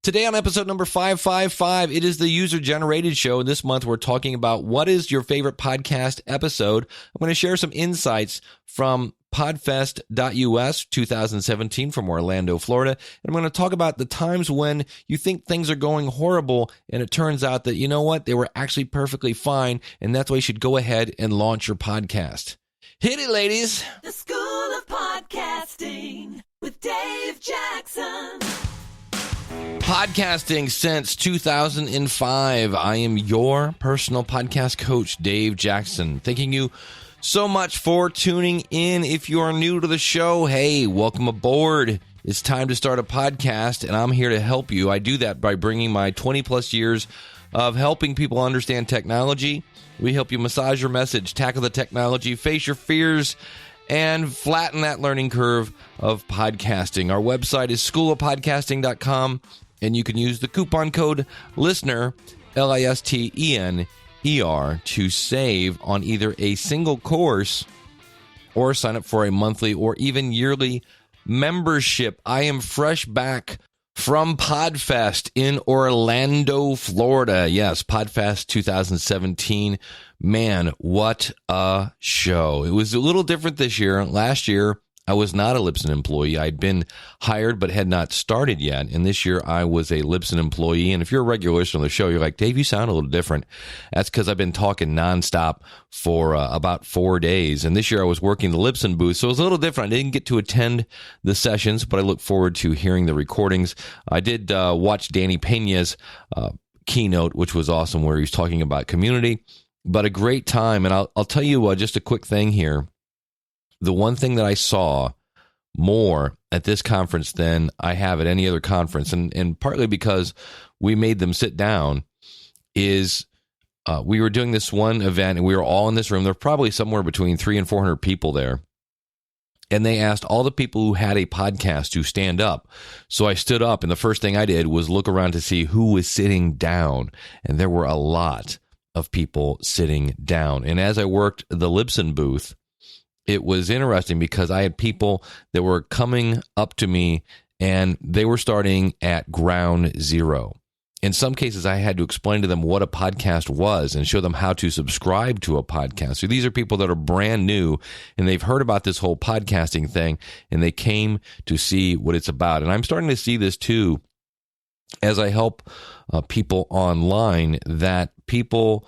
Today on episode number 555, it is the user-generated show. This month, we're talking about what is your favorite podcast episode. I'm going to share some insights from Podfest.us 2017 from Orlando, Florida. And I'm going to talk about the times when you think things are going horrible, and it turns out that, you know what, they were actually perfectly fine, and that's why you should go ahead and launch your podcast. Hit it, ladies. The School of Podcasting with Dave Jackson. Podcasting since 2005. I am your personal podcast coach, Dave Jackson. Thanking you so much for tuning in. If you are new to the show, hey, welcome aboard. It's time to start a podcast, and I'm here to help you. I do that by bringing my 20-plus years of helping people understand technology. We help you massage your message, tackle the technology, face your fears, and flatten that learning curve of podcasting. Our website is schoolofpodcasting.com. And you can use the coupon code LISTENER, LISTENER, to save on either a single course or sign up for a monthly or even yearly membership. I am fresh back from Podfest in Orlando, Florida. Yes, Podfest 2017. Man, what a show. It was a little different this year. Last year, I was not a Libsyn employee. I'd been hired but had not started yet. And this year I was a Libsyn employee. And if you're a regular listener on the show, you're like, Dave, you sound a little different. That's because I've been talking nonstop for about 4 days. And this year I was working the Libsyn booth. So it was a little different. I didn't get to attend the sessions, but I look forward to hearing the recordings. I did watch Danny Pena's keynote, which was awesome, where he was talking about community. But a great time. And I'll tell you just a quick thing here. The one thing that I saw more at this conference than I have at any other conference, and partly because we made them sit down, is we were doing this one event, and we were all in this room. There were probably somewhere between 300 and 400 people there. And they asked all the people who had a podcast to stand up. So I stood up, and the first thing I did was look around to see who was sitting down. And there were a lot of people sitting down. And as I worked the Libsyn booth, it was interesting because I had people that were coming up to me and they were starting at ground zero. In some cases, I had to explain to them what a podcast was and show them how to subscribe to a podcast. So these are people that are brand new and they've heard about this whole podcasting thing and they came to see what it's about. And I'm starting to see this too as I help people online, that people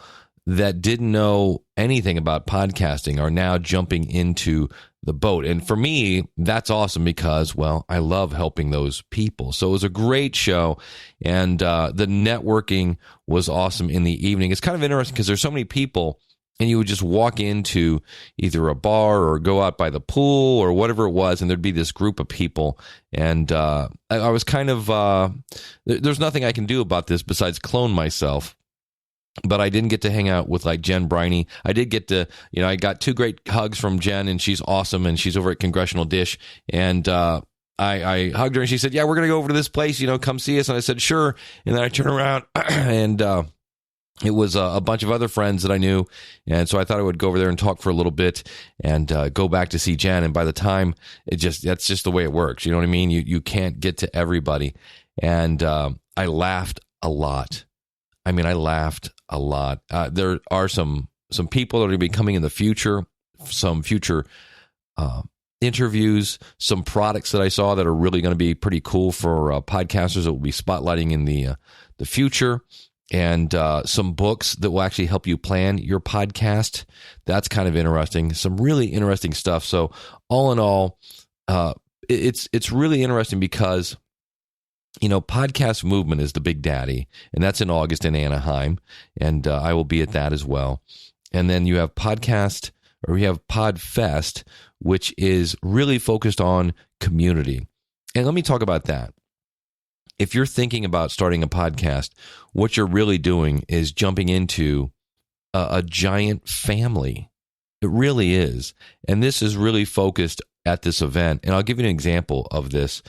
that didn't know anything about podcasting are now jumping into the boat. And for me, that's awesome because, well, I love helping those people. So it was a great show, and the networking was awesome in the evening. It's kind of interesting because there's so many people, and you would just walk into either a bar or go out by the pool or whatever it was, and there'd be this group of people. And I was kind of, there's nothing I can do about this besides clone myself. But I didn't get to hang out with like Jen Briney. I did get to, I got 2 great hugs from Jen, and she's awesome, and she's over at Congressional Dish. And I hugged her, and she said, yeah, we're going to go over to this place, come see us. And I said, sure. And then I turned around, and it was a bunch of other friends that I knew. And so I thought I would go over there and talk for a little bit and go back to see Jen. And by the time, that's just the way it works. You know what I mean? You can't get to everybody. And I laughed a lot. I laughed a lot. There are some people that are going to be coming in the future, some future interviews, some products that I saw that are really going to be pretty cool for podcasters that will be spotlighting in the future, and some books that will actually help you plan your podcast. That's kind of interesting. Some really interesting stuff. So all in all, it's really interesting because podcast movement is the big daddy, and that's in August in Anaheim, and I will be at that as well. And then you have Podfest, which is really focused on community. And let me talk about that. If you're thinking about starting a podcast, what you're really doing is jumping into a giant family. It really is. And this is really focused at this event. And I'll give you an example of this.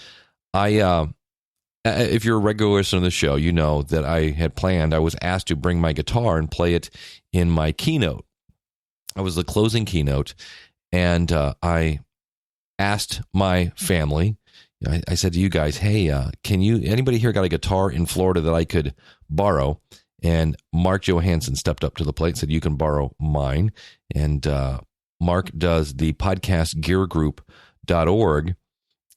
If you're a regular listener to the show, you know that I was asked to bring my guitar and play it in my keynote. I was the closing keynote, and I asked my family, I said to you guys, hey, anybody here got a guitar in Florida that I could borrow? And Marc Johanssen stepped up to the plate and said, you can borrow mine. And Marc does the podcastgeargroup.org.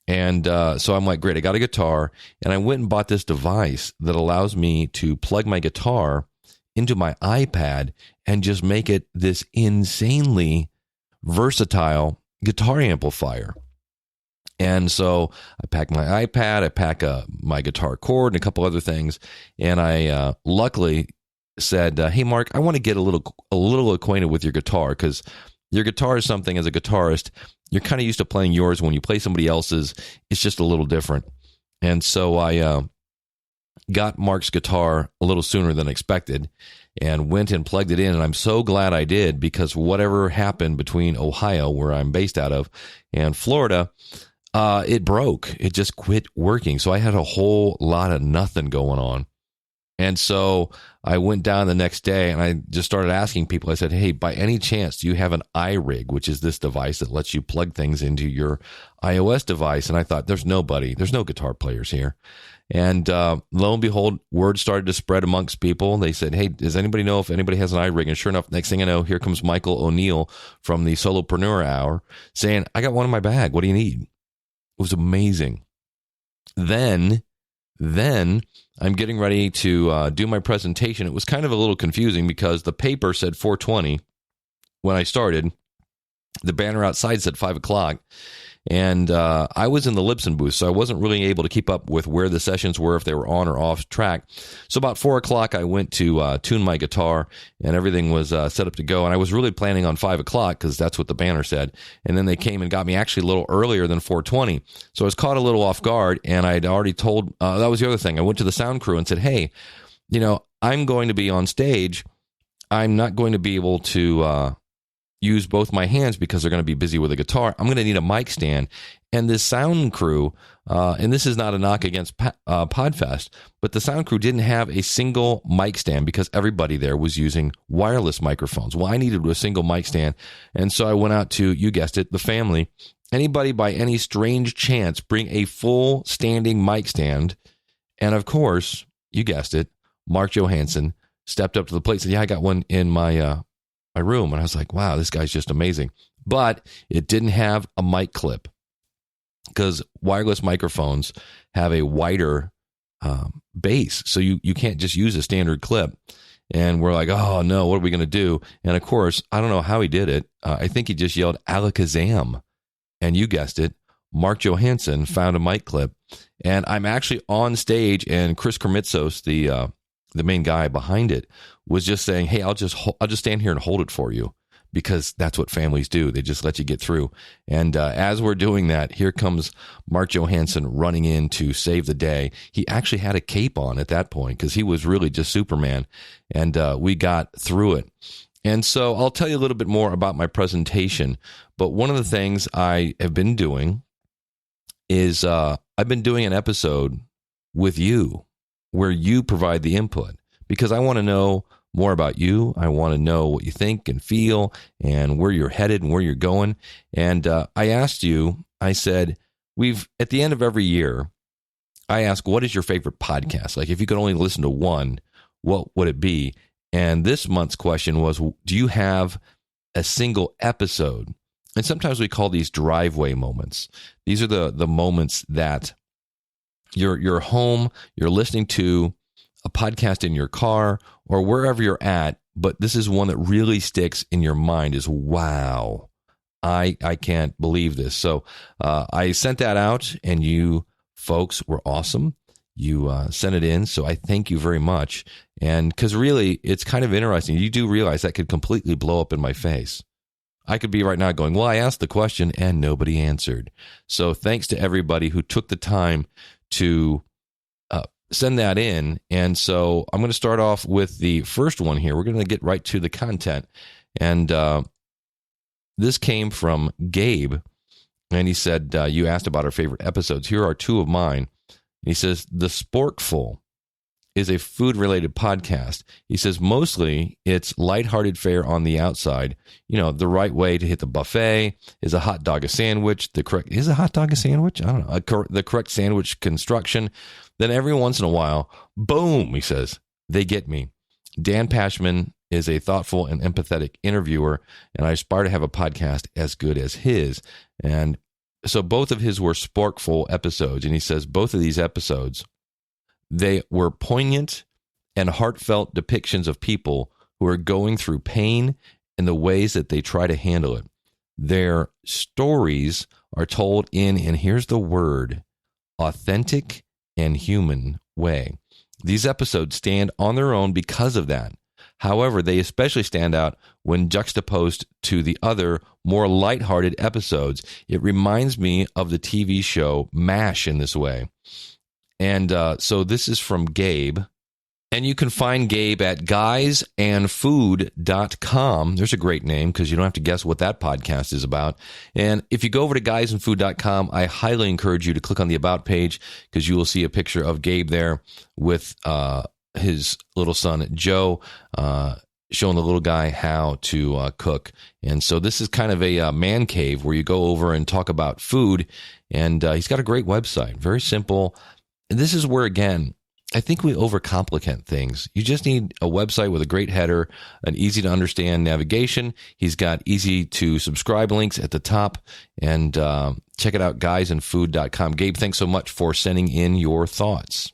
And so I'm like, great, I got a guitar. And I went and bought this device that allows me to plug my guitar into my iPad and just make it this insanely versatile guitar amplifier. And so I pack my iPad, I pack my guitar cord and a couple other things. And I luckily said, hey, Marc, I want to get a little acquainted with your guitar, because your guitar is something, as a guitarist, you're kind of used to playing yours. When you play somebody else's, it's just a little different. And so I got Marc's guitar a little sooner than expected and went and plugged it in. And I'm so glad I did, because whatever happened between Ohio, where I'm based out of, and Florida, it broke. It just quit working. So I had a whole lot of nothing going on. And so I went down the next day and I just started asking people. I said, hey, by any chance, do you have an iRig, which is this device that lets you plug things into your iOS device? And I thought, there's no guitar players here. And lo and behold, word started to spread amongst people. They said, hey, does anybody know if anybody has an iRig? And sure enough, next thing I know, here comes Michael O'Neill from the Solopreneur Hour saying, I got one in my bag. What do you need? It was amazing. Then I'm getting ready to do my presentation. It was kind of a little confusing because the paper said 4:20 when I started. The banner outside said 5 o'clock. And I was in the Libsyn booth, so I wasn't really able to keep up with where the sessions were, if they were on or off track. So about 4 o'clock, I went to tune my guitar, and everything was set up to go. And I was really planning on 5 o'clock because that's what the banner said. And then they came and got me actually a little earlier than 4:20. So I was caught a little off guard, and I'd already told, that was the other thing. I went to the sound crew and said, hey, I'm going to be on stage. I'm not going to be able to use both my hands because they're going to be busy with a guitar. I'm going to need a mic stand. And this sound crew, and this is not a knock against Podfest, but the sound crew didn't have a single mic stand because everybody there was using wireless microphones. Well, I needed a single mic stand. And so I went out to, you guessed it, the family. Anybody by any strange chance bring a full standing mic stand? And of course, you guessed it, Marc Johanssen stepped up to the plate and said, yeah, I got one in my room. And I was like, wow, this guy's just amazing. But it didn't have a mic clip because wireless microphones have a wider base. So you can't just use a standard clip. And we're like, oh no, what are we going to do? And of course, I don't know how he did it. I think he just yelled alakazam. And you guessed it, Marc Johanssen found a mic clip. And I'm actually on stage, and Chris Kermitzos, the main guy behind it, was just saying, hey, I'll just stand here and hold it for you, because that's what families do. They just let you get through. And as we're doing that, here comes Marc Johanssen running in to save the day. He actually had a cape on at that point because he was really just Superman. And we got through it. And so I'll tell you a little bit more about my presentation. But one of the things I have been doing is I've been doing an episode with you where you provide the input, because I want to know more about you. I want to know what you think and feel and where you're headed and where you're going. And I asked you, I said, at the end of every year, I ask, what is your favorite podcast? Like, if you could only listen to one, what would it be? And this month's question was, do you have a single episode? And sometimes we call these driveway moments. These are the moments that you're home, you're listening to a podcast in your car or wherever you're at, but this is one that really sticks in your mind is, wow, I can't believe this. So I sent that out, and you folks were awesome. You sent it in, so I thank you very much. And because really, it's kind of interesting. You do realize that could completely blow up in my face. I could be right now going, well, I asked the question and nobody answered. So thanks to everybody who took the time to send that in. And so I'm going to start off with the first one here. We're going to get right to the content. And this came from Gabe. And he said, you asked about our favorite episodes. Here are two of mine. He says, the Sporkful. is a food-related podcast. He says mostly it's lighthearted fare on the outside. You know, the right way to hit the buffet is a hot dog a sandwich. Is a hot dog a sandwich? I don't know. The correct sandwich construction. Then every once in a while, boom, he says, they get me. Dan Pashman is a thoughtful and empathetic interviewer, and I aspire to have a podcast as good as his. And so both of his were Sporkful episodes, and he says both of these episodes, they were poignant and heartfelt depictions of people who are going through pain and the ways that they try to handle it. Their stories are told in, and here's the word, authentic and human way. These episodes stand on their own because of that. However, they especially stand out when juxtaposed to the other, more lighthearted episodes. It reminds me of the TV show MASH in this way. And so this is from Gabe. And you can find Gabe at guysandfood.com. There's a great name because you don't have to guess what that podcast is about. And if you go over to guysandfood.com, I highly encourage you to click on the About page because you will see a picture of Gabe there with his little son, Joe, showing the little guy how to cook. And so this is kind of a man cave where you go over and talk about food. And he's got a great website, very simple. And this is where, again, I think we overcomplicate things. You just need a website with a great header, an easy to understand navigation. He's got easy to subscribe links at the top, and check it out, guysandfood.com. Gabe, thanks so much for sending in your thoughts.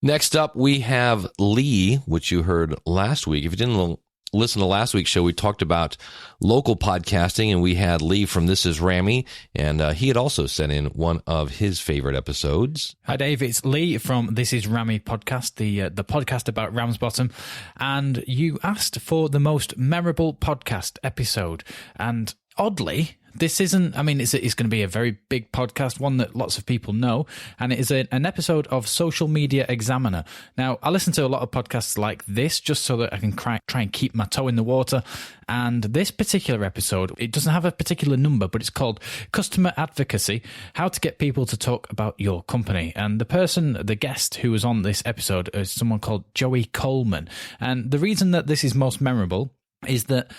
Next up, we have Lee, which you heard last week. If you didn't listen to last week's show, we talked about local podcasting, and we had Lee from This Is Rammy, and he had also sent in one of his favorite episodes. Hi, Dave. It's Lee from This Is Rammy podcast, the podcast about Ramsbottom, and you asked for the most memorable podcast episode, and oddly, this isn't, I mean, it's going to be a very big podcast, one that lots of people know, and it is an episode of Social Media Examiner. Now, I listen to a lot of podcasts like this just so that I can try and keep my toe in the water, and this particular episode, it doesn't have a particular number, but it's called Customer Advocacy, How to Get People to Talk About Your Company. And the guest who was on this episode is someone called Joey Coleman. And the reason that this is most memorable is that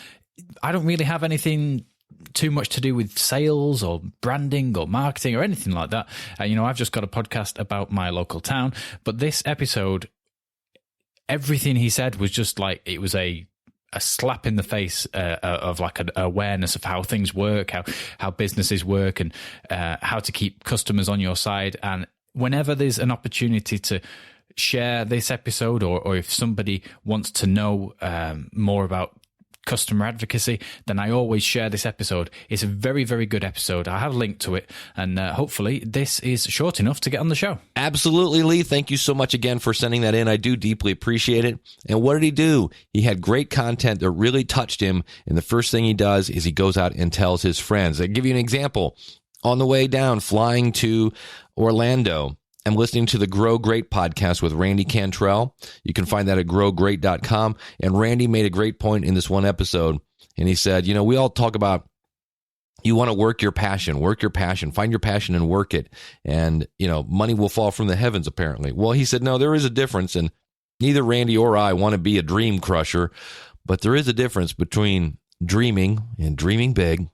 I don't really have anything too much to do with sales or branding or marketing or anything like that. I've just got a podcast about my local town, but this episode, everything he said was just like, it was a slap in the face of like an awareness of how things work, how businesses work, and how to keep customers on your side. And whenever there's an opportunity to share this episode, or if somebody wants to know more about customer advocacy, then I always share this episode. It's a very, very good episode. I have a link to it, and hopefully this is short enough to get on the show. Absolutely, Lee. Thank you so much again for sending that in. I do deeply appreciate it. And what did he do? He had great content that really touched him, and the first thing he does is he goes out and tells his friends. I'll give you an example. On the way down, flying to Orlando, I'm listening to the Grow Great podcast with Randy Cantrell. You can find that at growgreat.com. And Randy made a great point in this one episode. And he said, we all talk about you want to work your passion, find your passion and work it. And, money will fall from the heavens, apparently. Well, he said, no, there is a difference. And neither Randy or I want to be a dream crusher, but there is a difference between dreaming and dreaming big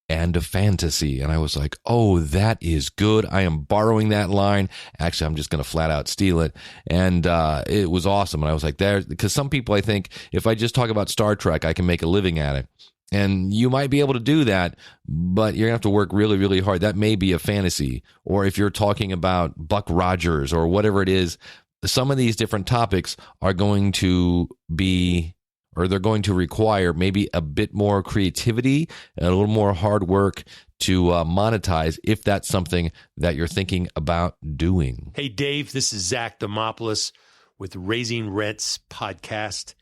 and a fantasy. And I was like, oh, that is good. I am borrowing that line. Actually, I'm just going to flat out steal it. And it was awesome. And I was like, because some people, I think, if I just talk about Star Trek, I can make a living at it. And you might be able to do that, but you're going to have to work really, really hard. That may be a fantasy. Or if you're talking about Buck Rogers or whatever it is, some of these different topics are going to be, or they're going to require maybe a bit more creativity and a little more hard work to monetize, if that's something that you're thinking about doing. Hey, Dave, this is Zack Demopoulos with Rasing, Rants podcast.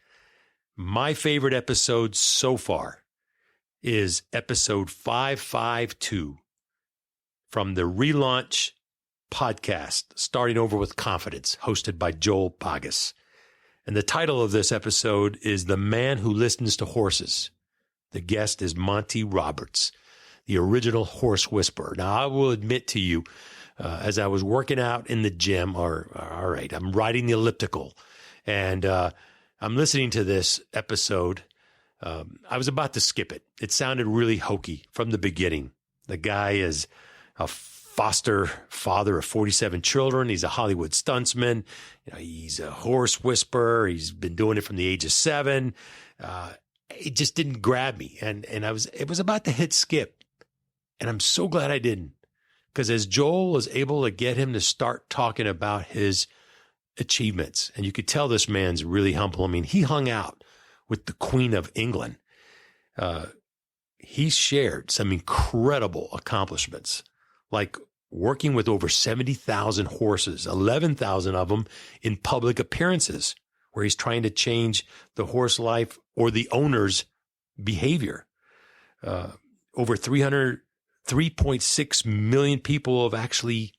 My favorite episode so far is episode 552 from the Relaunch podcast, Starting Over with Confidence, hosted by Boggess. And the title of this episode is The Man Who Listens to Horses. The guest is Monty Roberts, the original horse whisperer. Now, I will admit to you, as I was working out in the gym, or all right, I'm riding the elliptical, and I'm listening to this episode. I was about to skip it. It sounded really hokey from the beginning. The guy is a foster father of 47 children. He's a Hollywood stuntsman. He's a horse whisperer. He's been doing it from the age of 7. It just didn't grab me. And it was about to hit skip. And I'm so glad I didn't. Because as Joel was able to get him to start talking about his achievements, and you could tell this man's really humble. I mean, he hung out with the Queen of England. He shared some incredible accomplishments, like working with over 70,000 horses, 11,000 of them in public appearances, where he's trying to change the horse life or the owner's behavior. Over 3.6 million people have actually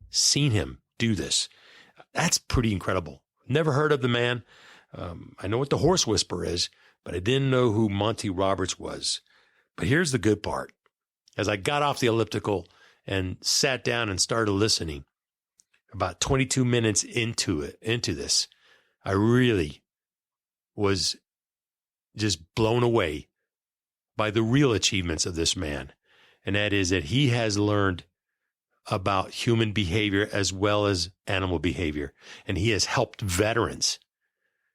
seen him do this. That's pretty incredible. Never heard of the man. I know what the horse whisperer is, but I didn't know who Monty Roberts was. But here's the good part. As I got off the elliptical and sat down and started listening, about 22 minutes into this, I really was just blown away by the real achievements of this man. And that is that he has learned about human behavior as well as animal behavior. And he has helped veterans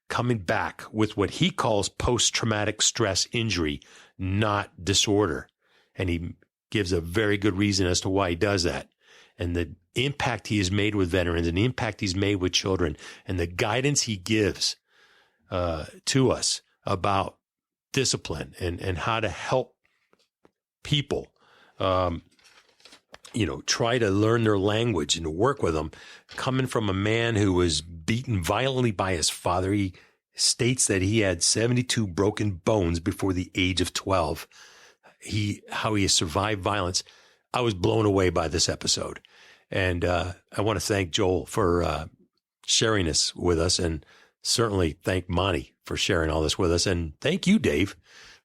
coming back with what he calls post-traumatic stress injury, not disorder. And he gives a very good reason as to why he does that. And the impact he has made with veterans and the impact he's made with children and the guidance he gives to us about discipline and how to help people, try to learn their language and to work with them. Coming from a man who was beaten violently by his father, he states that he had 72 broken bones before the age of 12. How he has survived violence. I was blown away by this episode. And I want to thank Joel for sharing this with us, and certainly thank Monty for sharing all this with us. And thank you, Dave,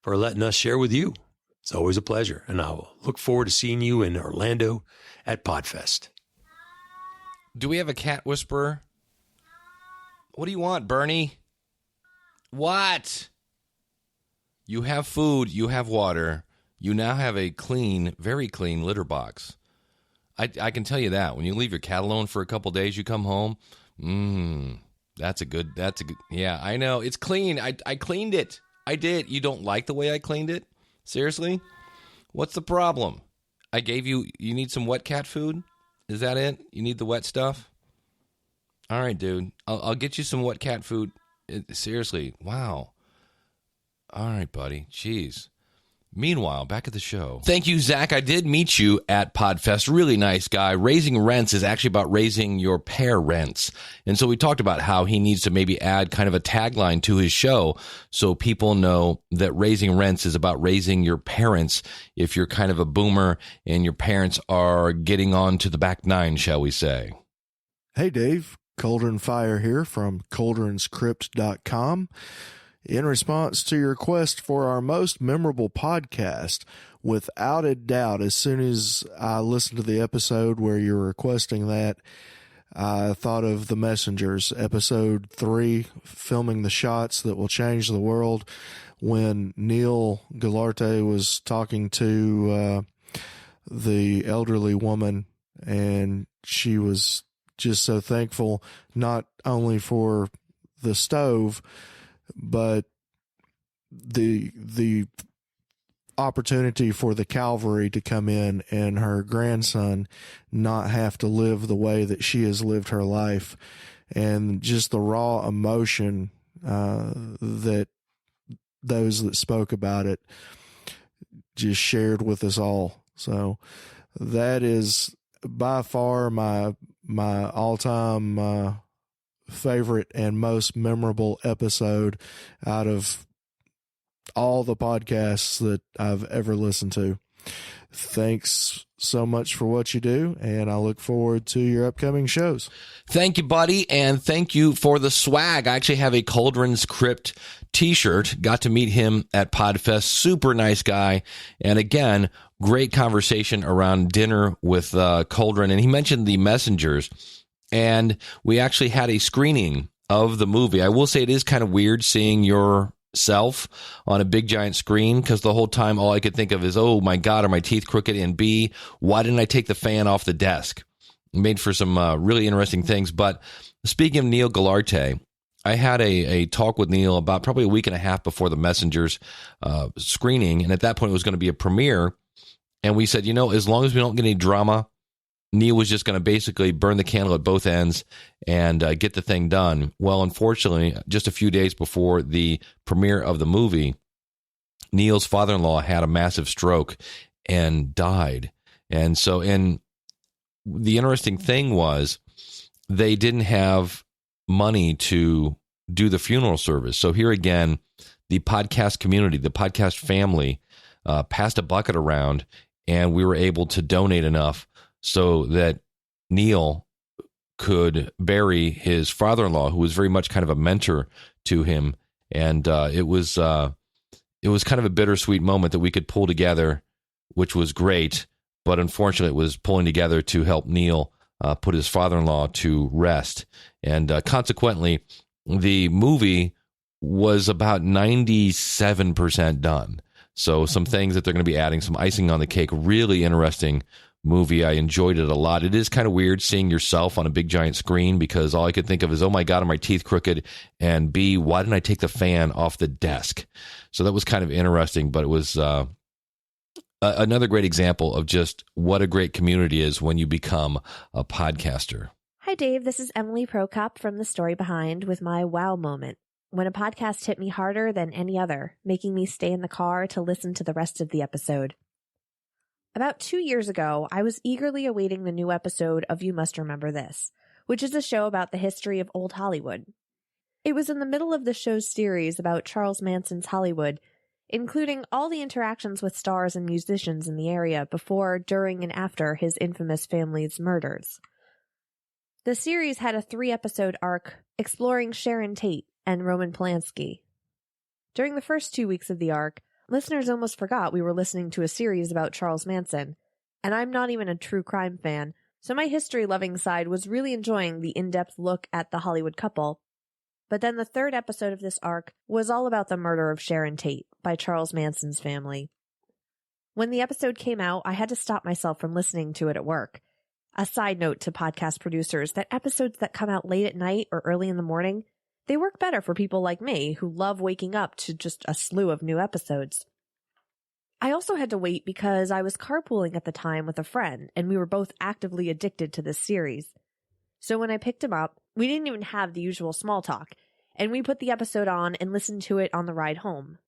for letting us share with you. It's always a pleasure. And I'll look forward to seeing you in Orlando at Podfest. Do we have a cat whisperer? What do you want, Bernie? What? You have food. You have water. You now have a clean, very clean litter box. I can tell you that. When you leave your cat alone for a couple days, you come home, that's a good, yeah, I know. It's clean. I cleaned it. I did. You don't like the way I cleaned it? Seriously? What's the problem? I gave you need some wet cat food? Is that it? You need the wet stuff? All right, dude. I'll get you some wet cat food. Seriously. Wow. All right, buddy. Jeez. Meanwhile, back at the show. Thank you, Zack. I did meet you at Podfest. Really nice guy. Raising Rents is actually about raising your parents. And so we talked about how he needs to maybe add kind of a tagline to his show so people know that Raising Rents is about raising your parents if you're kind of a boomer and your parents are getting on to the back nine, shall we say. Hey, Dave. Kuldryn Fire here from kuldrinscrypt.com. In response to your request for our most memorable podcast, without a doubt, as soon as I listened to the episode where you're requesting that, I thought of The Messengers, episode 3, filming the shots that will change the world, when Neil Galarte was talking to the elderly woman, and she was just so thankful, not only for the stove, but the opportunity for the cavalry to come in and her grandson not have to live the way that she has lived her life, and just the raw emotion that those that spoke about it just shared with us all. So that is by far my all-time favorite and most memorable episode out of all the podcasts that I've ever listened to. Thanks so much for what you do, and I look forward to your upcoming shows. Thank you, buddy, and thank you for the swag. I actually have a Kuldrin's Krypt t-shirt. Got to meet him at Podfest. Super nice guy. And again, great conversation around dinner with Kuldrin, and he mentioned the messengers, and we actually had a screening of the movie. I will say it is kind of weird seeing yourself on a big giant screen, because the whole time all I could think of is, oh my God, are my teeth crooked? And B, why didn't I take the fan off the desk? It made for some really interesting things. But speaking of Neil Galarte, I had a talk with Neil about probably a week and a half before the Messengers screening, and at that point it was going to be a premiere. And we said, as long as we don't get any drama, Neil was just going to basically burn the candle at both ends and get the thing done. Well, unfortunately, just a few days before the premiere of the movie, Neil's father-in-law had a massive stroke and died. And so, the interesting thing was they didn't have money to do the funeral service. So here again, the podcast community, the podcast family, passed a bucket around, and we were able to donate enough so that Neil could bury his father-in-law, who was very much kind of a mentor to him. And it was kind of a bittersweet moment that we could pull together, which was great. But unfortunately, it was pulling together to help Neil put his father-in-law to rest. And consequently, the movie was about 97% done. So some things that they're going to be adding, some icing on the cake. Really interesting movie. I enjoyed it a lot. It is kind of weird seeing yourself on a big giant screen, because all I could think of is, oh my God, are my teeth crooked? And B, why didn't I take the fan off the desk? So that was kind of interesting, but it was another great example of just what a great community is when you become a podcaster. Hi, Dave. This is Emily Prokop from The Story Behind with my wow moment, when a podcast hit me harder than any other, making me stay in the car to listen to the rest of the episode. About 2 years ago, I was eagerly awaiting the new episode of You Must Remember This, which is a show about the history of old Hollywood. It was in the middle of the show's series about Charles Manson's Hollywood, including all the interactions with stars and musicians in the area before, during, and after his infamous family's murders. The series had a 3-episode arc exploring Sharon Tate and Roman Polanski. During the first 2 weeks of the arc, listeners almost forgot we were listening to a series about Charles Manson, and I'm not even a true crime fan, so my history-loving side was really enjoying the in-depth look at the Hollywood couple. But then the 3rd episode of this arc was all about the murder of Sharon Tate by Charles Manson's family. When the episode came out, I had to stop myself from listening to it at work. A side note to podcast producers, that episodes that come out late at night or early in the morning, they work better for people like me who love waking up to just a slew of new episodes. I also had to wait because I was carpooling at the time with a friend, and we were both actively addicted to this series. So when I picked him up, we didn't even have the usual small talk, and we put the episode on and listened to it on the ride home.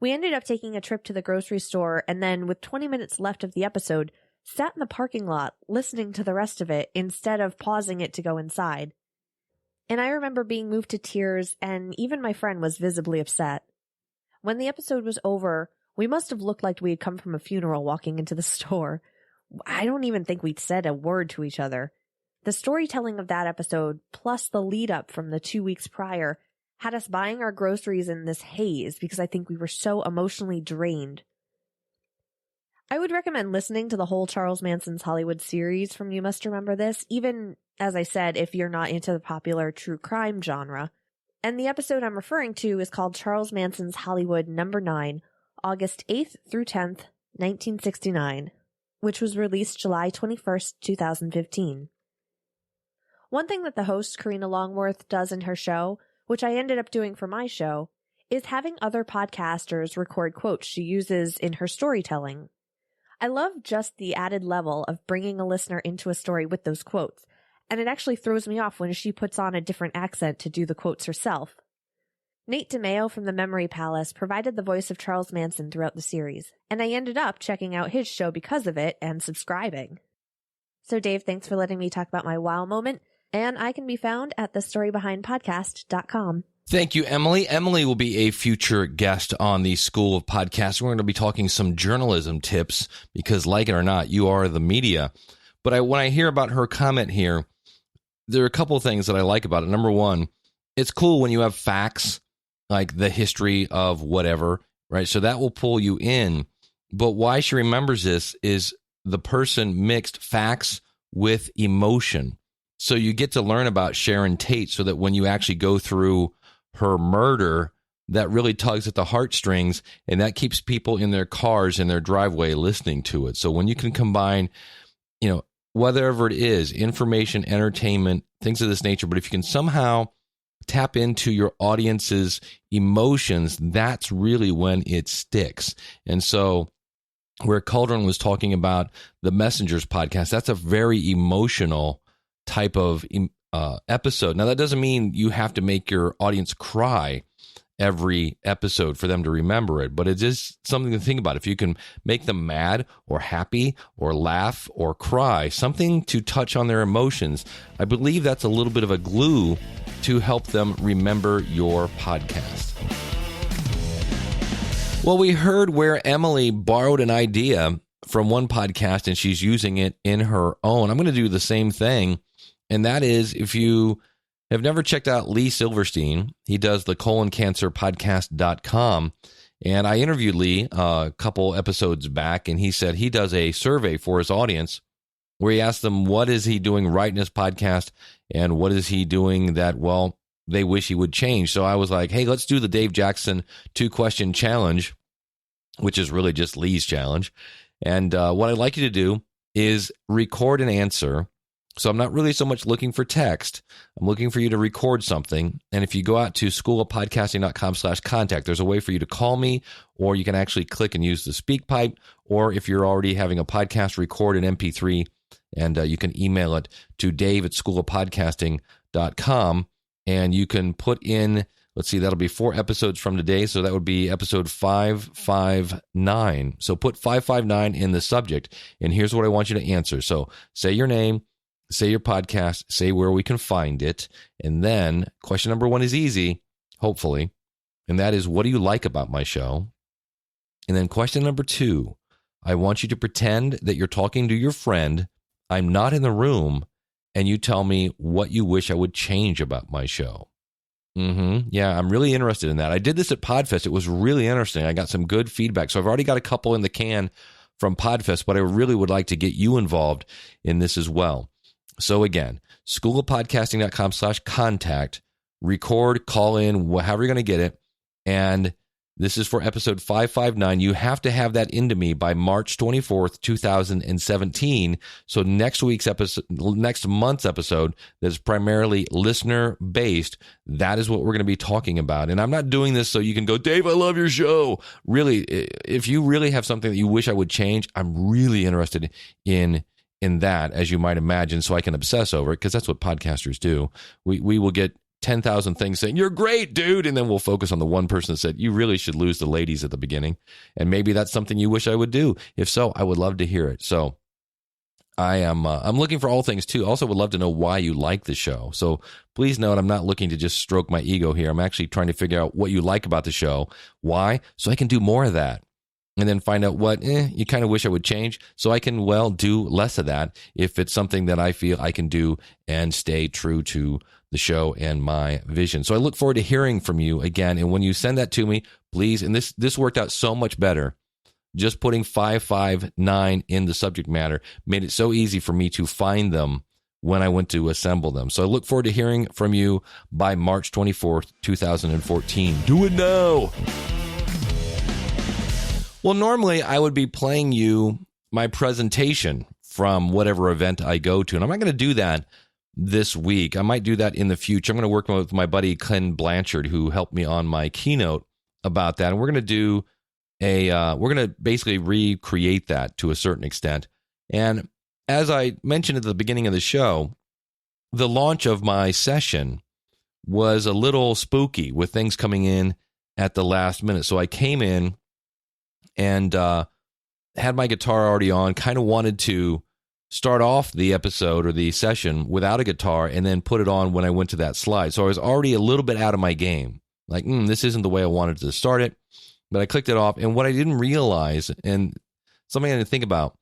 We ended up taking a trip to the grocery store, and then, with 20 minutes left of the episode, sat in the parking lot listening to the rest of it instead of pausing it to go inside. And I remember being moved to tears, and even my friend was visibly upset. When the episode was over, we must have looked like we had come from a funeral walking into the store. I don't even think we'd said a word to each other. The storytelling of that episode, plus the lead-up from the 2 weeks prior, had us buying our groceries in this haze because I think we were so emotionally drained. I would recommend listening to the whole Charles Manson's Hollywood series from You Must Remember This, even, as I said, if you're not into the popular true crime genre. And the episode I'm referring to is called Charles Manson's Hollywood No. 9, August 8th through 10th, 1969, which was released July 21st, 2015. One thing that the host, Karina Longworth, does in her show, which I ended up doing for my show, is having other podcasters record quotes she uses in her storytelling. I love just the added level of bringing a listener into a story with those quotes, and it actually throws me off when she puts on a different accent to do the quotes herself. Nate DeMeo from the Memory Palace provided the voice of Charles Manson throughout the series, and I ended up checking out his show because of it and subscribing. So Dave, thanks for letting me talk about my wow moment, and I can be found at thestorybehindpodcast.com. Thank you, Emily. Emily will be a future guest on the School of Podcasting. We're going to be talking some journalism tips because, like it or not, you are the media. But when I hear about her comment here, there are a couple of things that I like about it. Number one, it's cool when you have facts like the history of whatever, right? So that will pull you in. But why she remembers this is the person mixed facts with emotion. So you get to learn about Sharon Tate so that when you actually go through her murder, that really tugs at the heartstrings, and that keeps people in their cars, in their driveway, listening to it. So when you can combine, whatever it is, information, entertainment, things of this nature, but if you can somehow tap into your audience's emotions, that's really when it sticks. And so where Kuldrin was talking about the Messengers podcast, that's a very emotional type of episode. Now, that doesn't mean you have to make your audience cry every episode for them to remember it, but it is something to think about. If you can make them mad or happy or laugh or cry, something to touch on their emotions, I believe that's a little bit of a glue to help them remember your podcast. Well, we heard where Emily borrowed an idea from one podcast and she's using it in her own. I'm going to do the same thing, and that is, if you have never checked out Lee Silverstein, he does the coloncancerpodcast.com. And I interviewed Lee a couple episodes back, and he said he does a survey for his audience where he asks them what is he doing right in his podcast and what is he doing that, well, they wish he would change. So I was like, hey, let's do the Dave Jackson 2-question challenge, which is really just Lee's challenge. And what I'd like you to do is record an answer. So I'm not really so much looking for text. I'm looking for you to record something. And if you go out to schoolofpodcasting.com/contact, there's a way for you to call me, or you can actually click and use the speak pipe. Or if you're already having a podcast, record an MP3, and you can email it to dave@schoolofpodcasting.com. And you can put in, let's see, that'll be 4 episodes from today. So that would be episode 559. So put 559 in the subject. And here's what I want you to answer. So say your name, say your podcast, say where we can find it. And then question number 1 is easy, hopefully. And that is, what do you like about my show? And then question number 2, I want you to pretend that you're talking to your friend. I'm not in the room. And you tell me what you wish I would change about my show. Yeah, I'm really interested in that. I did this at Podfest. It was really interesting. I got some good feedback. So I've already got a couple in the can from Podfest, but I really would like to get you involved in this as well. So again, schoolofpodcasting.com/contact, record, call in, however you're going to get it. And this is for episode 559. You have to have that into me by March 24th, 2017. So next month's episode that's primarily listener based, that is what we're going to be talking about. And I'm not doing this so you can go, Dave, I love your show. Really, if you really have something that you wish I would change, I'm really interested in that, as you might imagine, so I can obsess over it, because that's what podcasters do. We will get 10,000 things saying, you're great, dude. And then we'll focus on the one person that said, you really should lose the ladies at the beginning. And maybe that's something you wish I would do. If so, I would love to hear it. So I'm looking for all things too. Also would love to know why you like the show. So please note, I'm not looking to just stroke my ego here. I'm actually trying to figure out what you like about the show. Why? So I can do more of that. And then find out what you kind of wish I would change, so I can, do less of that if it's something that I feel I can do and stay true to the show and my vision. So I look forward to hearing from you again. And when you send that to me, please, and this worked out so much better. Just putting 559 in the subject matter made it so easy for me to find them when I went to assemble them. So I look forward to hearing from you by March 24th, 2014. Do it now. Well, normally I would be playing you my presentation from whatever event I go to, and I'm not going to do that this week. I might do that in the future. I'm going to work with my buddy Ken Blanchard, who helped me on my keynote about that, and we're going to do we're going to basically recreate that to a certain extent. And as I mentioned at the beginning of the show, the launch of my session was a little spooky with things coming in at the last minute. So I came in and had my guitar already on, kind of wanted to start off the episode or the session without a guitar and then put it on when I went to that slide. So I was already a little bit out of my game. Like, this isn't the way I wanted to start it. But I clicked it off. And what I didn't realize, and something I didn't think about,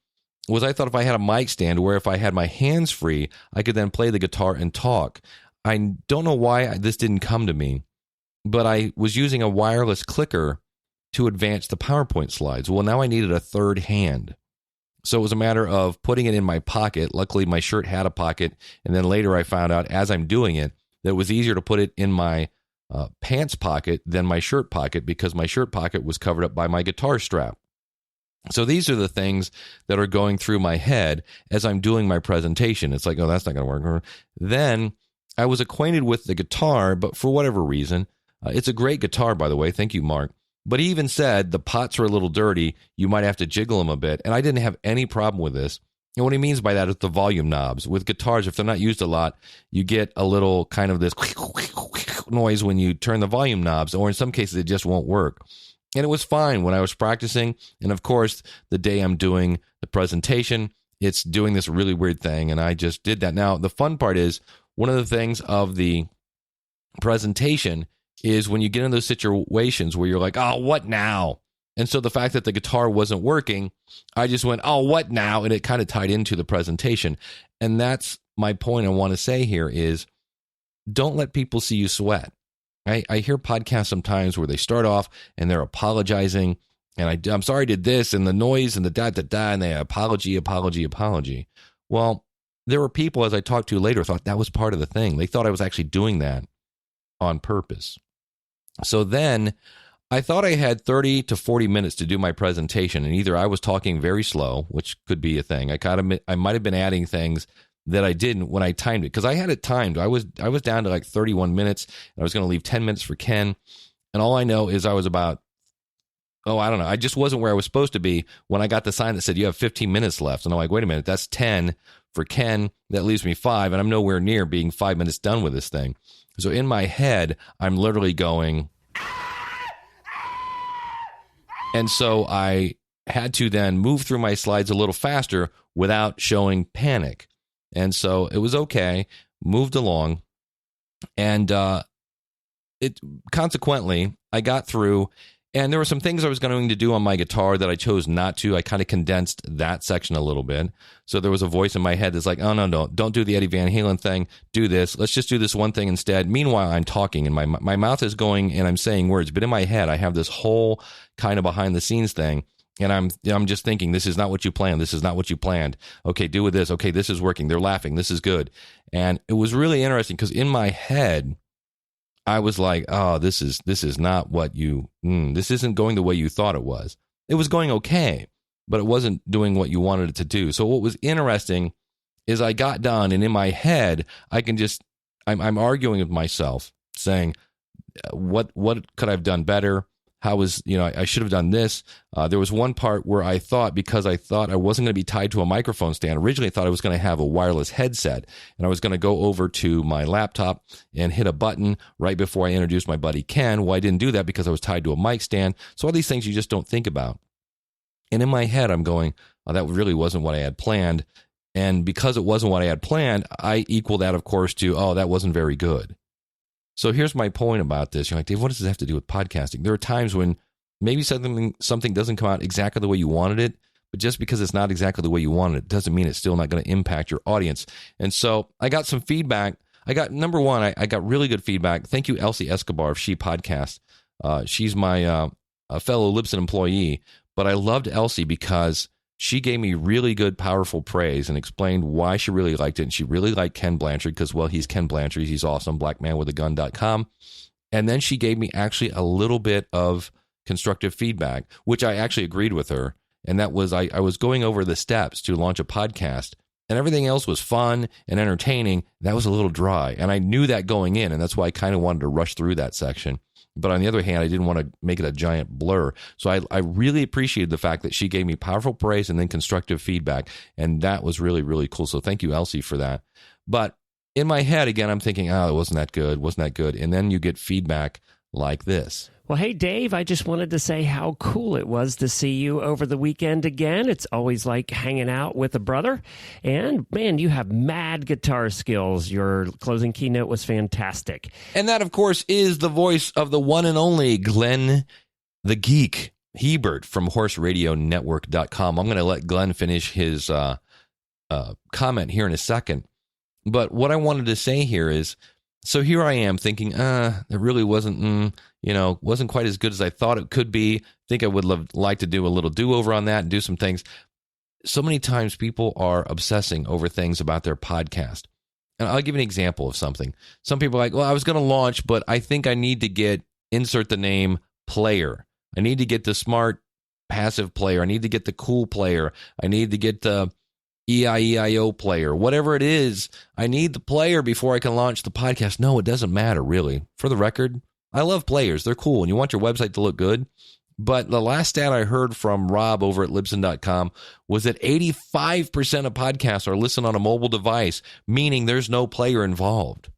was I thought if I had a mic stand where if I had my hands free, I could then play the guitar and talk. I don't know why this didn't come to me, but I was using a wireless clicker to advance the PowerPoint slides. Well, now I needed a third hand. So it was a matter of putting it in my pocket. Luckily, my shirt had a pocket. And then later I found out as I'm doing it, that it was easier to put it in my pants pocket than my shirt pocket because my shirt pocket was covered up by my guitar strap. So these are the things that are going through my head as I'm doing my presentation. It's like, oh, that's not going to work. Then I was acquainted with the guitar, but for whatever reason, it's a great guitar, by the way. Thank you, Mark. But he even said the pots are a little dirty. You might have to jiggle them a bit. And I didn't have any problem with this. And what he means by that is the volume knobs. With guitars, if they're not used a lot, you get a little kind of this noise when you turn the volume knobs, or in some cases, it just won't work. And it was fine when I was practicing. And of course, the day I'm doing the presentation, it's doing this really weird thing. And I just did that. Now, the fun part is one of the things of the presentation is when you get in those situations where you're like, oh, what now? And so the fact that the guitar wasn't working, I just went, oh, what now? And it kind of tied into the presentation. And that's my point I want to say here is don't let people see you sweat. I hear podcasts sometimes where they start off and they're apologizing and I'm sorry I did this and the noise and the da-da-da and they apology. Well, there were people, as I talked to later, thought that was part of the thing. They thought I was actually doing that on purpose. So then I thought I had 30 to 40 minutes to do my presentation, and either I was talking very slow, which could be a thing. I might have been adding things that I didn't when I timed it, because I had it timed. I was down to like 31 minutes, and I was going to leave 10 minutes for Ken, and all I know is I was about, I don't know. I just wasn't where I was supposed to be when I got the sign that said you have 15 minutes left, and I'm like, wait a minute, that's 10 for Ken. That leaves me 5, and I'm nowhere near being 5 minutes done with this thing. So in my head, I'm literally going, and so I had to then move through my slides a little faster without showing panic. And so it was okay, moved along, and consequently, I got through, and there were some things I was going to do on my guitar that I chose not to. I kind of condensed that section a little bit. So there was a voice in my head that's like, oh, no, don't do the Eddie Van Halen thing. Do this. Let's just do this one thing instead. Meanwhile, I'm talking, and my mouth is going, and I'm saying words. But in my head, I have this whole kind of behind-the-scenes thing. And I'm just thinking, this is not what you planned. This is not what you planned. Okay, do with this. Okay, this is working. They're laughing. This is good. And it was really interesting because in my head, I was like, oh, this is not what this isn't going the way you thought it was. It was going okay, but it wasn't doing what you wanted it to do. So what was interesting is I got done, and in my head, I'm arguing with myself, saying, what could I have done better? How was, I should have done this. There was one part where I thought, because I thought I wasn't going to be tied to a microphone stand. Originally, I thought I was going to have a wireless headset, and I was going to go over to my laptop and hit a button right before I introduced my buddy Ken. Well, I didn't do that because I was tied to a mic stand. So all these things you just don't think about. And in my head, I'm going, oh, that really wasn't what I had planned. And because it wasn't what I had planned, I equal that, of course, to, oh, that wasn't very good. So here's my point about this. You're like, Dave, what does this have to do with podcasting? There are times when maybe something doesn't come out exactly the way you wanted it, but just because it's not exactly the way you wanted it doesn't mean it's still not going to impact your audience. And so I got some feedback. Number one, I got really good feedback. Thank you, Elsie Escobar of She Podcast. She's my fellow Libsyn employee, but I loved Elsie because she gave me really good, powerful praise and explained why she really liked it. And she really liked Ken Blanchard because, well, he's Ken Blanchard. He's awesome, blackmanwithagun.com. And then she gave me actually a little bit of constructive feedback, which I actually agreed with her. And that was, I was going over the steps to launch a podcast, and everything else was fun and entertaining. That was a little dry. And I knew that going in, and that's why I kind of wanted to rush through that section. But on the other hand, I didn't want to make it a giant blur. So I really appreciated the fact that she gave me powerful praise and then constructive feedback. And that was really, really cool. So thank you, Elsie, for that. But in my head, again, I'm thinking, it wasn't that good. And then you get feedback like this. Well, hey, Dave, I just wanted to say how cool it was to see you over the weekend again. It's always like hanging out with a brother. And, man, you have mad guitar skills. Your closing keynote was fantastic. And that, of course, is the voice of the one and only Glenn the Geek Hebert from horseradionetwork.com. I'm going to let Glenn finish his comment here in a second. But what I wanted to say here is, So here I am thinking, it really wasn't, wasn't quite as good as I thought it could be. I think I would like to do a little do-over on that and do some things. So many times people are obsessing over things about their podcast. And I'll give you an example of something. Some people are like, well, I was going to launch, but I think I need to insert the name player. I need to get the smart passive player. I need to get the cool player. I need to get the EIEIO player. Whatever it is, I need the player before I can launch the podcast. No, it doesn't matter, really. For the record, I love players. They're cool, and you want your website to look good. But the last stat I heard from Rob over at Libsyn.com was that 85% of podcasts are listened on a mobile device, meaning there's no player involved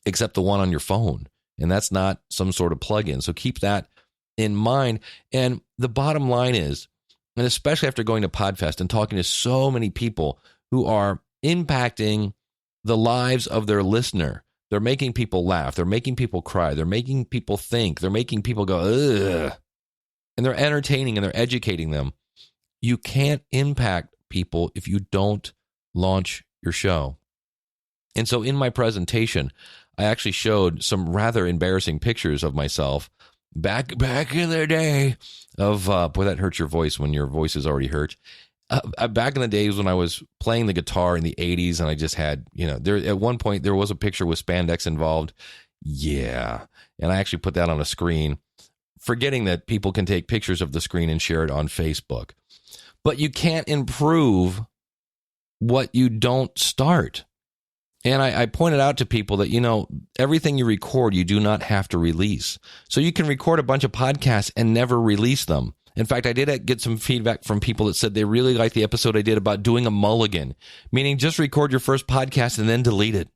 except the one on your phone. And that's not some sort of plugin. So keep that in mind. And the bottom line is, and especially after going to Podfest and talking to so many people who are impacting the lives of their listener, they're making people laugh. They're making people cry. They're making people think. They're making people go, ugh. And they're entertaining and they're educating them. You can't impact people if you don't launch your show. And so in my presentation, I actually showed some rather embarrassing pictures of myself back in the day of, boy, that hurts your voice when your voice is already hurt. Back in the days when I was playing the guitar in the 80s and I just had, there at one point there was a picture with spandex involved. Yeah. And I actually put that on a screen, forgetting that people can take pictures of the screen and share it on Facebook. But you can't improve what you don't start. And I pointed out to people that, everything you record, you do not have to release. So you can record a bunch of podcasts and never release them. In fact, I did get some feedback from people that said they really liked the episode I did about doing a mulligan, meaning just record your first podcast and then delete it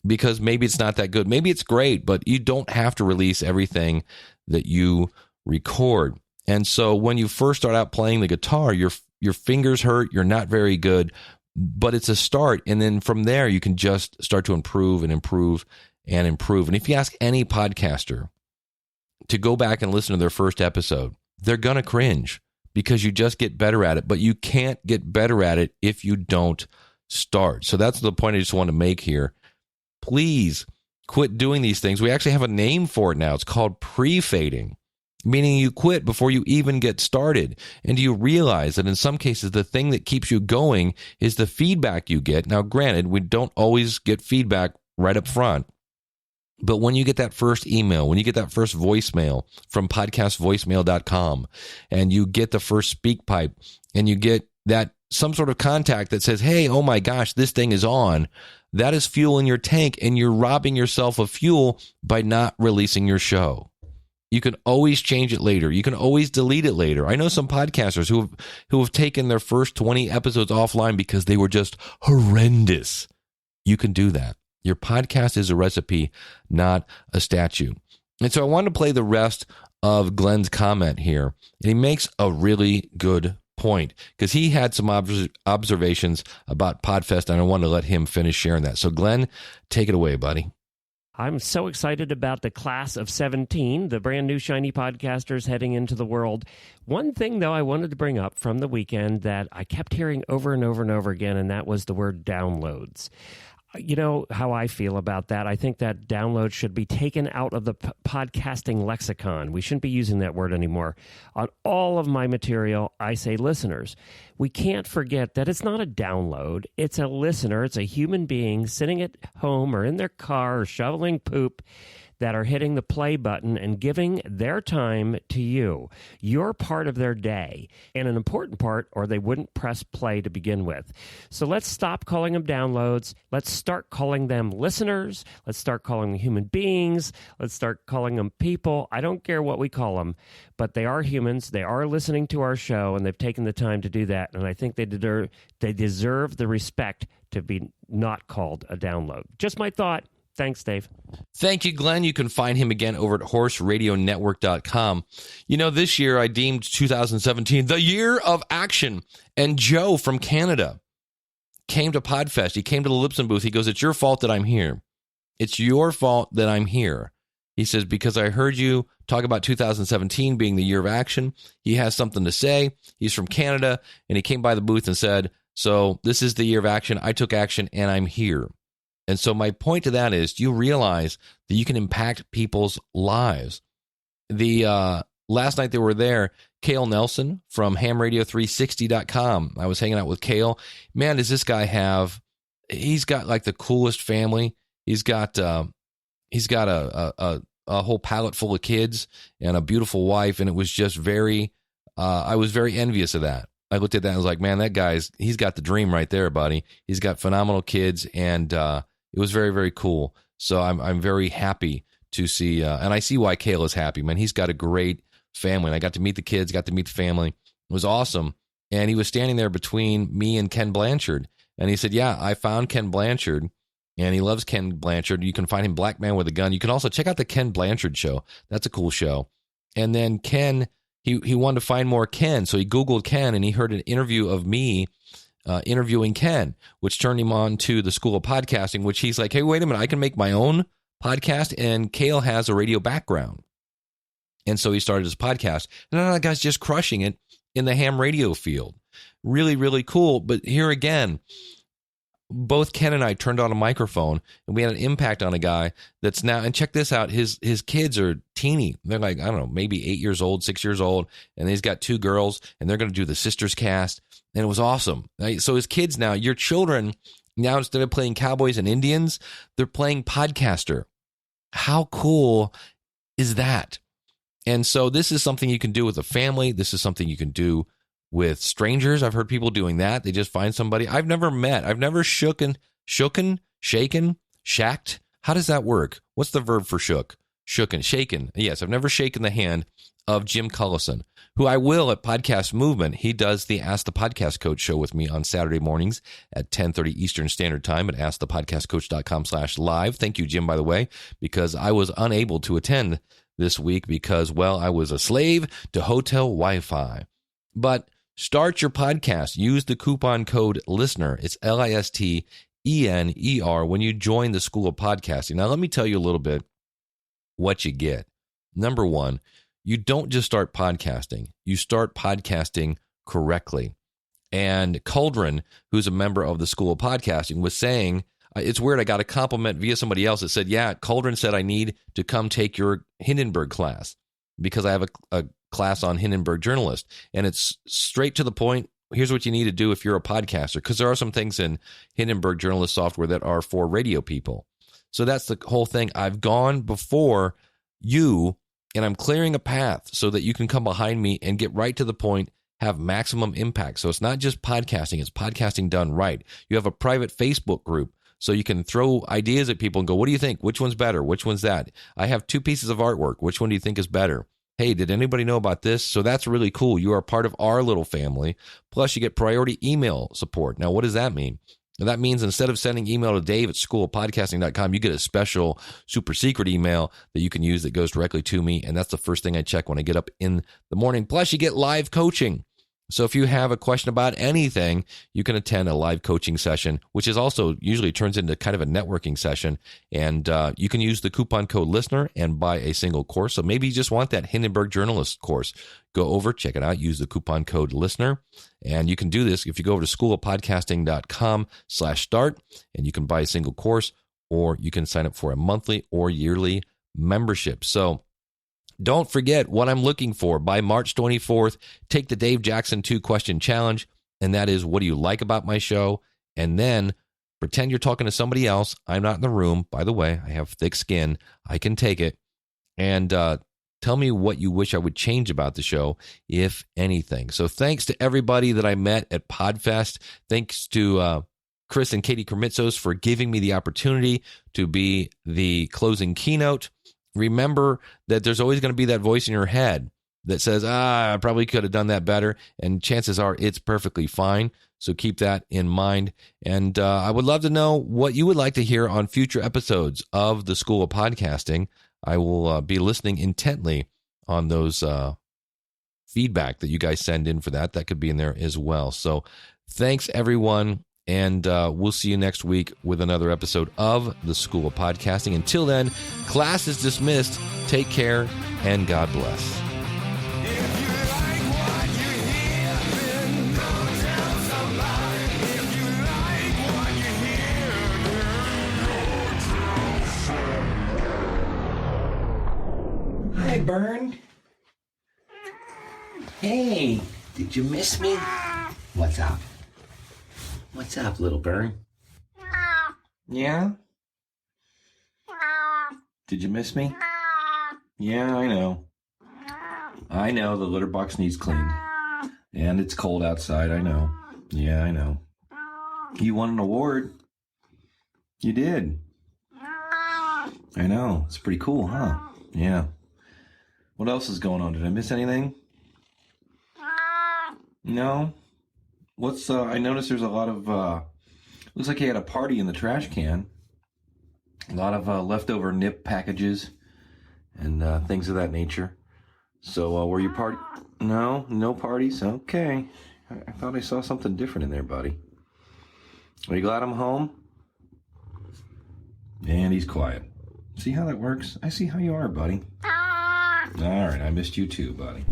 because maybe it's not that good. Maybe it's great, but you don't have to release everything that you record. And so when you first start out playing the guitar, your fingers hurt, you're not very good, but it's a start. And then from there, you can just start to improve and improve and improve. And if you ask any podcaster to go back and listen to their first episode, they're going to cringe because you just get better at it, but you can't get better at it if you don't start. So that's the point I just want to make here. Please quit doing these things. We actually have a name for it now. It's called pre-fading, meaning you quit before you even get started. And do you realize that in some cases, the thing that keeps you going is the feedback you get? Now, granted, we don't always get feedback right up front. But when you get that first email, when you get that first voicemail from podcastvoicemail.com, and you get the first speak pipe, and you get that some sort of contact that says, hey, oh my gosh, this thing is on, that is fuel in your tank, and you're robbing yourself of fuel by not releasing your show. You can always change it later. You can always delete it later. I know some podcasters who have taken their first 20 episodes offline because they were just horrendous. You can do that. Your podcast is a recipe, not a statue. And so I want to play the rest of Glenn's comment here. And he makes a really good point because he had some observations about Podfest, and I want to let him finish sharing that. So Glenn, take it away, buddy. I'm so excited about the class of 17, the brand new shiny podcasters heading into the world. One thing, though, I wanted to bring up from the weekend that I kept hearing over and over and over again, and that was the word downloads. You know how I feel about that. I think that download should be taken out of the podcasting lexicon. We shouldn't be using that word anymore. On all of my material, I say listeners. We can't forget that it's not a download. It's a listener. It's a human being sitting at home or in their car or shoveling poop that are hitting the play button and giving their time to you. You're part of their day, and an important part, or they wouldn't press play to begin with. So let's stop calling them downloads. Let's start calling them listeners. Let's start calling them human beings. Let's start calling them people. I don't care what we call them, but they are humans. They are listening to our show, and they've taken the time to do that, and I think they deserve the respect to be not called a download. Just my thought. Thanks, Dave. Thank you, Glenn. You can find him again over at horseradionetwork.com. You know, this year I deemed 2017 the year of action. And Joe from Canada came to Podfest. He came to the Libsyn booth. He goes, it's your fault that I'm here. It's your fault that I'm here. He says, because I heard you talk about 2017 being the year of action. He has something to say. He's from Canada, and he came by the booth and said, so this is the year of action. I took action, and I'm here. And so my point to that is, do you realize that you can impact people's lives? The last night they were there, Cale Nelson from hamradio360.com. I was hanging out with Cale. Man, does this guy he's got like the coolest family. He's got a whole pallet full of kids and a beautiful wife. And it was just I was very envious of that. I looked at that and was like, man, that he's got the dream right there, buddy. He's got phenomenal kids, and it was very, very cool. So I'm very happy to see, and I see why Cale is happy, man. He's got a great family, and I got to meet the kids, got to meet the family. It was awesome. And he was standing there between me and Ken Blanchard, and he said, yeah, I found Ken Blanchard, and he loves Ken Blanchard. You can find him Black Man with a Gun. You can also check out the Ken Blanchard Show. That's a cool show. And then Ken, he wanted to find more Ken, so he Googled Ken, and he heard an interview of me interviewing Ken, which turned him on to the School of Podcasting, which he's like, hey, wait a minute, I can make my own podcast, and Cale has a radio background. And so he started his podcast. And that guy's just crushing it in the ham radio field. Really, really cool. But here again, both Ken and I turned on a microphone, and we had an impact on a guy that's now, and check this out, his kids are teeny. They're like, I don't know, maybe 8 years old, 6 years old, and he's got 2 girls, and they're going to do the Sisters Cast, and it was awesome. Right? So his kids now, your children, now instead of playing Cowboys and Indians, they're playing podcaster. How cool is that? And so this is something you can do with a family. This is something you can do with strangers. I've heard people doing that. They just find somebody I've never met. I've never shaken, shacked. How does that work? What's the verb for shook? Shooken, shaken. Yes, I've never shaken the hand of Jim Cullison, who I will at Podcast Movement. He does the Ask the Podcast Coach show with me on Saturday mornings at 10:30 Eastern Standard Time at askthepodcastcoach.com/live. Thank you, Jim, by the way, because I was unable to attend this week because, well, I was a slave to hotel Wi-Fi. But start your podcast. Use the coupon code LISTENER. It's LISTENER when you join the School of Podcasting. Now, let me tell you a little bit what you get. Number one, you don't just start podcasting. You start podcasting correctly. And Kuldrin, who's a member of the School of Podcasting, was saying, it's weird, I got a compliment via somebody else that said, yeah, Kuldrin said I need to come take your Hindenburg class because I have a class on Hindenburg journalist. And it's straight to the point. Here's what you need to do if you're a podcaster, because there are some things in Hindenburg journalist software that are for radio people. So that's the whole thing. I've gone before you, and I'm clearing a path so that you can come behind me and get right to the point, have maximum impact. So it's not just podcasting, it's podcasting done right. You have a private Facebook group, so you can throw ideas at people and go, what do you think? Which one's better? Which one's that? I have 2 pieces of artwork. Which one do you think is better? Hey, did anybody know about this? So that's really cool. You are part of our little family. Plus, you get priority email support. Now, what does that mean? That means instead of sending email to Dave at schoolofpodcasting.com, you get a special super secret email that you can use that goes directly to me. And that's the first thing I check when I get up in the morning. Plus, you get live coaching. So if you have a question about anything, you can attend a live coaching session, which is also usually turns into kind of a networking session. And you can use the coupon code LISTENER and buy a single course. So maybe you just want that Hindenburg journalist course. Go over, check it out, use the coupon code LISTENER. And you can do this if you go over to schoolofpodcasting.com/start, and you can buy a single course, or you can sign up for a monthly or yearly membership. So don't forget what I'm looking for. By March 24th, take the Dave Jackson 2-question challenge, and that is, what do you like about my show? And then pretend you're talking to somebody else. I'm not in the room. By the way, I have thick skin. I can take it. And tell me what you wish I would change about the show, if anything. So thanks to everybody that I met at Podfest. Thanks to Chris and Katie Kermitzos for giving me the opportunity to be the closing keynote. Remember that there's always going to be that voice in your head that says, I probably could have done that better. And chances are it's perfectly fine. So keep that in mind. And I would love to know what you would like to hear on future episodes of the School of Podcasting. I will be listening intently on those feedback that you guys send in for that. That could be in there as well. So thanks, everyone. And we'll see you next week with another episode of the School of Podcasting. Until then, class is dismissed. Take care, and God bless. Hi, Bern. Hey, did you miss me? What's up? What's up, little Bern? Yeah? Did you miss me? Yeah, I know. I know the litter box needs cleaned. And it's cold outside, I know. Yeah, I know. You won an award. You did. I know. It's pretty cool, huh? Yeah. What else is going on? Did I miss anything? No? I noticed there's a lot of, looks like you had a party in the trash can. A lot of leftover nip packages and things of that nature. So, were you party? No parties? Okay. I thought I saw something different in there, buddy. Are you glad I'm home? And he's quiet. See how that works? I see how you are, buddy. All right, I missed you too, buddy.